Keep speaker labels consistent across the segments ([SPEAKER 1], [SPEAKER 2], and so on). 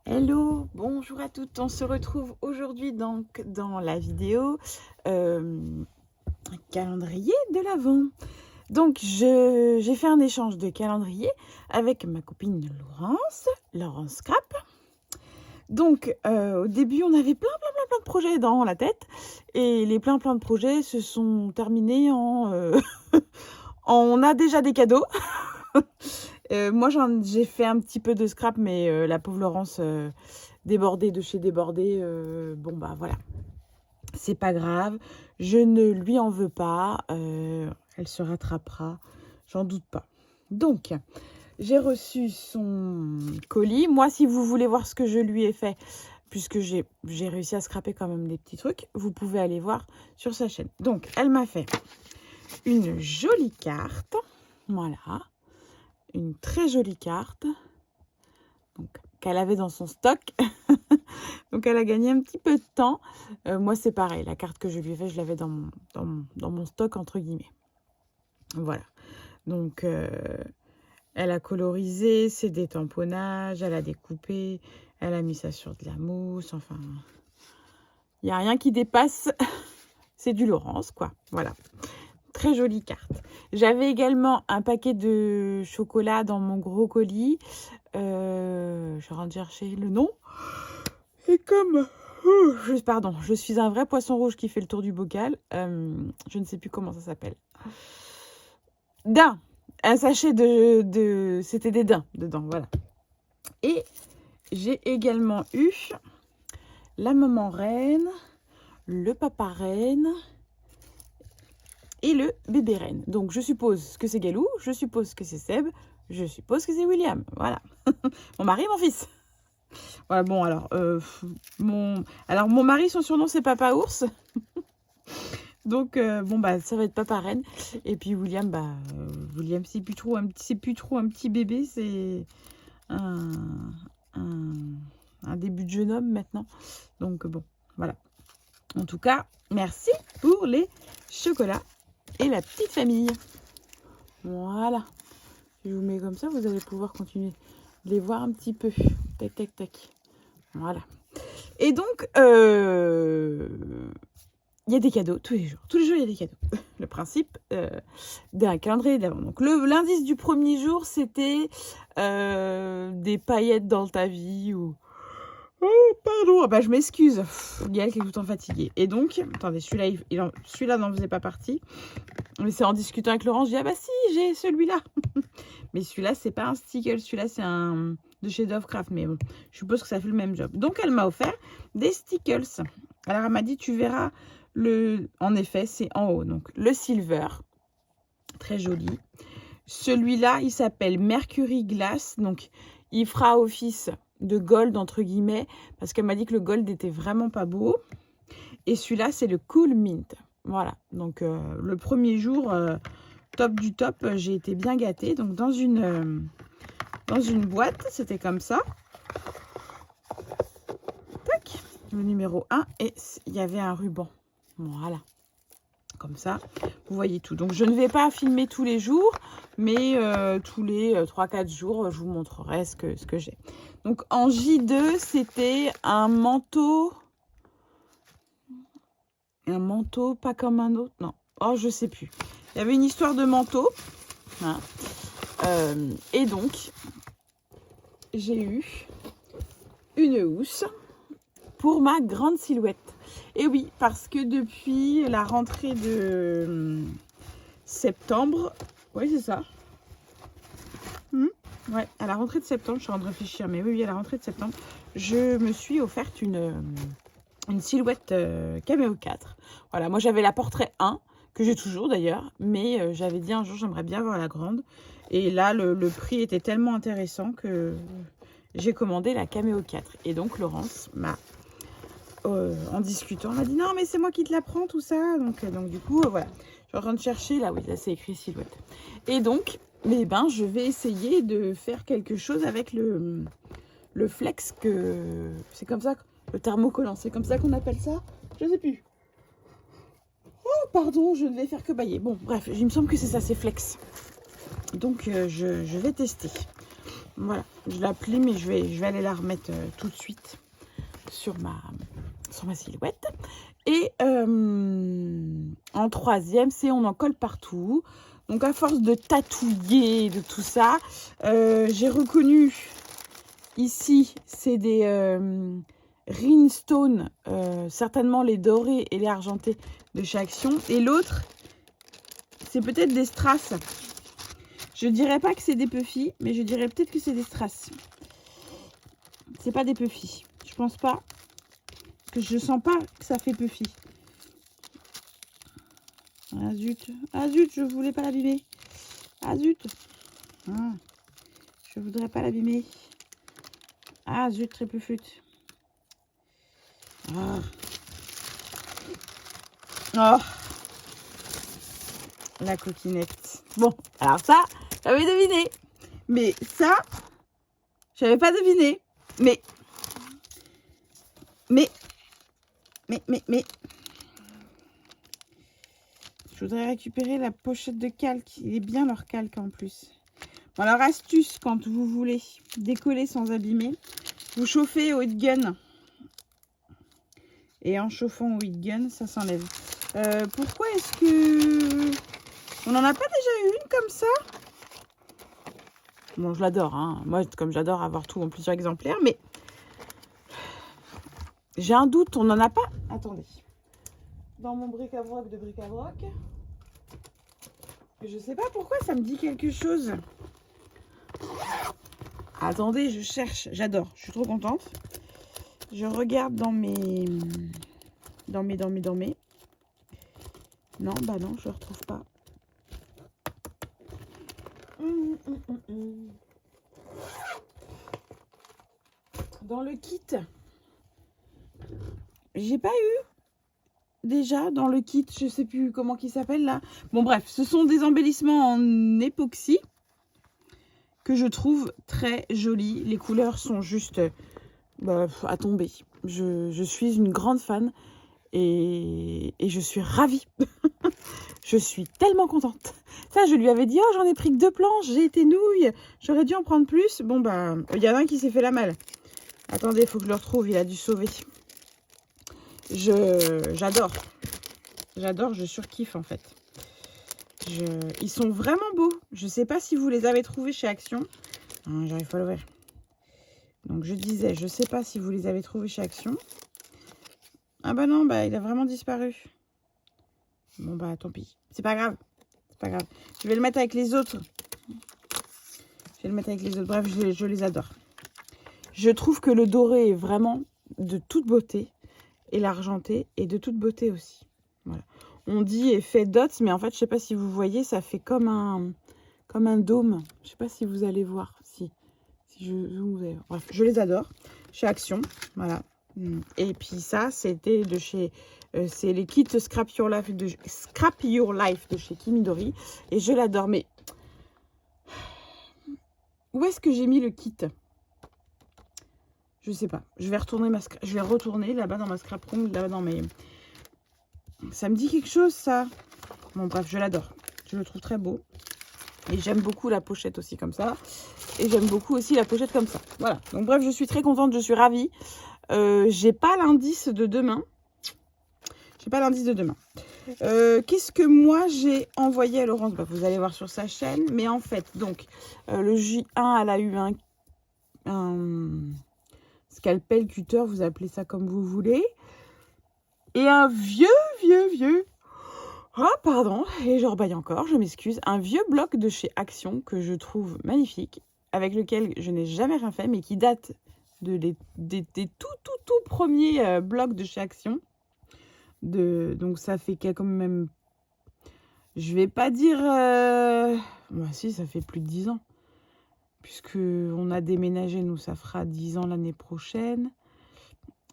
[SPEAKER 1] Hello, bonjour à toutes. On se retrouve aujourd'hui donc dans la vidéo calendrier de l'Avent. Donc j'ai fait un échange de calendrier avec ma copine Laurence Scrap. Donc au début on avait plein de projets dans la tête et les plein de projets se sont terminés en on a déjà des cadeaux. Moi j'ai fait un petit peu de scrap, mais la pauvre Laurence débordée de chez débordée, bon bah voilà, c'est pas grave, je ne lui en veux pas, elle se rattrapera, j'en doute pas. Donc j'ai reçu son colis. Moi, si vous voulez voir ce que je lui ai fait, puisque j'ai réussi à scraper quand même des petits trucs, vous pouvez aller voir sur sa chaîne. Donc elle m'a fait une jolie carte, voilà, une très jolie carte, donc qu'elle avait dans son stock. Donc elle a gagné un petit peu de temps. Moi c'est pareil, la carte que je lui ai faite, je l'avais dans mon stock entre guillemets. Voilà. Donc elle a colorisé, c'est des tamponnages, elle a découpé, elle a mis ça sur de la mousse, enfin il n'y a rien qui dépasse. C'est du Laurence quoi, voilà. Très jolie carte. J'avais également un paquet de chocolat dans mon gros colis. Je rentre chercher le nom. Et comme... pardon, je suis un vrai poisson rouge qui fait le tour du bocal. Je ne sais plus comment ça s'appelle. Daim. Un sachet de... C'était des daims dedans, voilà. Et j'ai également eu la maman reine, le papa reine et le bébé reine. Donc je suppose que c'est Galou, je suppose que c'est Seb, je suppose que c'est William. Voilà. Mon mari, mon fils. Voilà, bon, alors, mon mari, son surnom, c'est Papa Ours. Donc, bon, bah, ça va être Papa Reine. Et puis, William, bah, William, c'est plus trop un petit bébé, c'est un, un début de jeune homme maintenant. Donc, bon, voilà. En tout cas, merci pour les chocolats et la petite famille. Voilà. Je vous mets comme ça, vous allez pouvoir continuer de les voir un petit peu. Tac, tac, tac. Voilà. Et donc, il y a des cadeaux tous les jours. Tous les jours, il y a des cadeaux. Le principe d'un calendrier d'avant. Donc, l'indice du premier jour, c'était des paillettes dans ta vie ou... Oh, pardon, ah bah, je m'excuse. Gaël qui est tout le temps fatigué. Et donc, attendez, celui-là n'en faisait pas partie. Mais c'est en discutant avec Laurence, je dis, ah bah si, j'ai celui-là. Mais celui-là, c'est pas un sticker, celui-là, c'est un de chez Dovecraft. Mais bon, je suppose que ça fait le même job. Donc, elle m'a offert des stickers. Alors, elle m'a dit, tu verras, en effet, c'est en haut. Donc, le silver, très joli. Celui-là, il s'appelle Mercury Glass. Donc, il fera office de gold, entre guillemets, parce qu'elle m'a dit que le gold était vraiment pas beau. Et celui-là, c'est le Cool Mint. Voilà. Donc, le premier jour... top du top, j'ai été bien gâtée. Donc dans une boîte, c'était comme ça. Tac, le numéro 1 et il y avait un ruban. Voilà. Comme ça, vous voyez tout. Donc je ne vais pas filmer tous les jours, mais tous les 3-4 jours, je vous montrerai ce que j'ai. Donc en J2, c'était un manteau pas comme un autre. Non, oh je sais plus. Il y avait une histoire de manteau. Hein. Et donc, j'ai eu une housse pour ma grande silhouette. Et oui, parce que depuis la rentrée de septembre, oui c'est ça. Ouais, à la rentrée de septembre, je suis en train de réfléchir, mais oui, à la rentrée de septembre, je me suis offerte une silhouette Caméo 4. Voilà, moi j'avais la portrait 1, que j'ai toujours d'ailleurs, mais j'avais dit un jour j'aimerais bien avoir la grande. Et là, le prix était tellement intéressant que j'ai commandé la Caméo 4. Et donc Laurence m'a, en discutant, m'a dit non mais c'est moi qui te la prends tout ça. Donc du coup, voilà, je suis en train de chercher, là oui, là c'est écrit silhouette. Et donc, eh ben, je vais essayer de faire quelque chose avec le flex, que c'est comme ça, le thermocollant, c'est comme ça qu'on appelle ça, je sais plus. Oh pardon, je ne vais faire que bailler. Bon bref, il me semble que c'est ça, c'est flex. Donc je vais tester. Voilà, je la plie, mais je vais aller la remettre tout de suite sur ma silhouette. Et en troisième, c'est on en colle partout. Donc à force de tatouiller, de tout ça, j'ai reconnu ici, c'est des rhinestones, certainement les dorés et les argentés de chez Action. Et l'autre, c'est peut-être des strass. Je dirais pas que c'est des puffy, mais je dirais peut-être que c'est des strass. C'est pas des puffy. Je pense pas. Que je sens pas que ça fait puffy. Ah zut. Ah zut, je voulais pas l'abîmer. Ah zut. Ah, je voudrais pas l'abîmer. Ah zut, très peu flûte. Ah. Oh. La coquinette. Bon, alors ça, j'avais deviné. Mais ça, j'avais pas deviné. Mais. Je voudrais récupérer la pochette de calque. Il est bien leur calque en plus. Bon, alors astuce, quand vous voulez décoller sans abîmer, vous chauffez au heat gun. Et en chauffant au heat gun, ça s'enlève. Pourquoi est-ce que... On n'en a pas déjà eu une comme ça? Bon, je l'adore, hein. Moi, comme j'adore avoir tout en plusieurs exemplaires, mais... J'ai un doute, on n'en a pas... Attendez. Dans mon bric-à-broc de bric-à-broc. Je sais pas pourquoi ça me dit quelque chose. Attendez, je cherche. J'adore. Je suis trop contente. Je regarde dans mes... Non, bah non, je ne retrouve pas. Dans le kit, j'ai pas eu déjà dans le kit, je sais plus comment il s'appelle là. Bon bref, ce sont des embellissements en époxy que je trouve très jolis. Les couleurs sont juste à tomber. Je suis une grande fan et je suis ravie. Je suis tellement contente. Ça, je lui avais dit, oh, j'en ai pris que 2 planches, j'ai été nouille, j'aurais dû en prendre plus. Bon, bah, il y en a un qui s'est fait la malle. Attendez, il faut que je le retrouve, il a dû sauver. J'adore. J'adore, je surkiffe en fait. Ils sont vraiment beaux. Je ne sais pas si vous les avez trouvés chez Action. J'arrive pas à l'ouvrir. Donc, je disais, je ne sais pas si vous les avez trouvés chez Action. Ah bah non, bah, il a vraiment disparu. Bon, bah, tant pis. C'est pas grave. C'est pas grave. Je vais le mettre avec les autres. Bref, je les adore. Je trouve que le doré est vraiment de toute beauté. Et l'argenté est de toute beauté aussi. Voilà. On dit effet dots, mais en fait, je sais pas si vous voyez, ça fait comme un dôme. Je sais pas si vous allez voir. Si bref, je les adore. Chez Action, voilà. Et puis ça, c'était de chez... c'est les kits Scrap Your Life de chez Kimidori. Et je l'adore. Mais où est-ce que j'ai mis le kit? Je sais pas. Je vais retourner là-bas dans ma scrap room, là-bas dans mes... Ça me dit quelque chose, ça. Bon, bref, je l'adore. Je le trouve très beau. Et j'aime beaucoup la pochette aussi comme ça. Et j'aime beaucoup aussi la pochette comme ça. Voilà. Donc, bref, je suis très contente. Je suis ravie. J'ai pas l'indice de demain. Qu'est-ce que moi, j'ai envoyé à Laurence? Bah, vous allez voir sur sa chaîne. Mais en fait, donc, le J1, elle a eu un scalpel, cutter, vous appelez ça comme vous voulez. Et un vieux. Oh, pardon, et je rebaille encore, je m'excuse. Un vieux bloc de chez Action que je trouve magnifique, avec lequel je n'ai jamais rien fait, mais qui date des tout premiers blocs de chez Action. Donc ça fait quand même... Je vais pas dire... Bah si, ça fait plus de 10 ans. Puisque on a déménagé, nous, ça fera 10 ans l'année prochaine.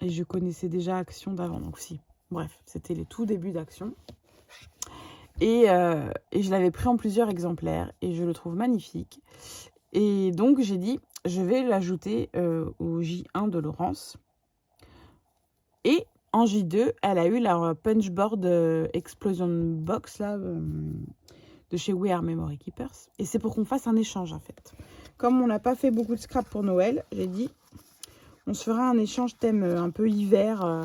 [SPEAKER 1] Et je connaissais déjà Action d'avant, donc si. Bref, c'était les tout débuts d'Action. Et je l'avais pris en plusieurs exemplaires et je le trouve magnifique. Et donc, j'ai dit, je vais l'ajouter au J1 de Laurence. Et en J2, elle a eu la Punchboard Explosion Box là, de chez We Are Memory Keepers. Et c'est pour qu'on fasse un échange, en fait. comme on n'a pas fait beaucoup de scrap pour Noël, j'ai dit, on se fera un échange thème un peu hiver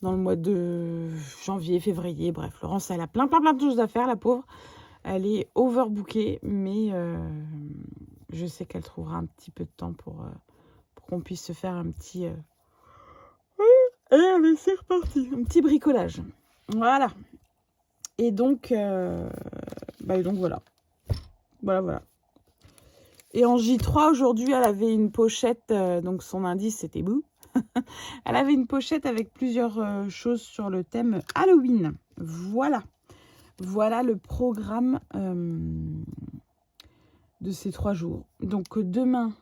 [SPEAKER 1] dans le mois de janvier, février. Bref, Laurence, elle a plein de choses à faire, la pauvre. Elle est overbookée, mais je sais qu'elle trouvera un petit peu de temps pour qu'on puisse se faire un petit... allez, c'est reparti. Un petit bricolage. Voilà. Et donc, voilà. Voilà. Et en J3, aujourd'hui, elle avait une pochette. Donc, son indice, c'était Boo. Elle avait une pochette avec plusieurs choses sur le thème Halloween. Voilà. Voilà le programme de ces 3 jours. Donc, demain,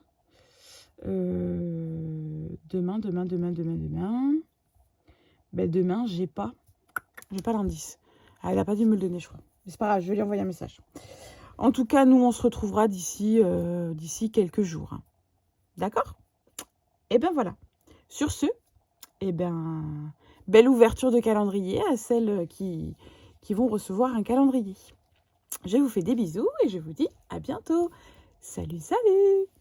[SPEAKER 1] demain, j'ai pas l'indice. Elle n'a pas dû me le donner, je crois. Mais c'est pas grave, je vais lui envoyer un message. En tout cas, nous, on se retrouvera d'ici quelques jours. Hein. D'accord? Et ben voilà. Sur ce, belle ouverture de calendrier à celles qui vont recevoir un calendrier. Je vous fais des bisous et je vous dis à bientôt. Salut, salut!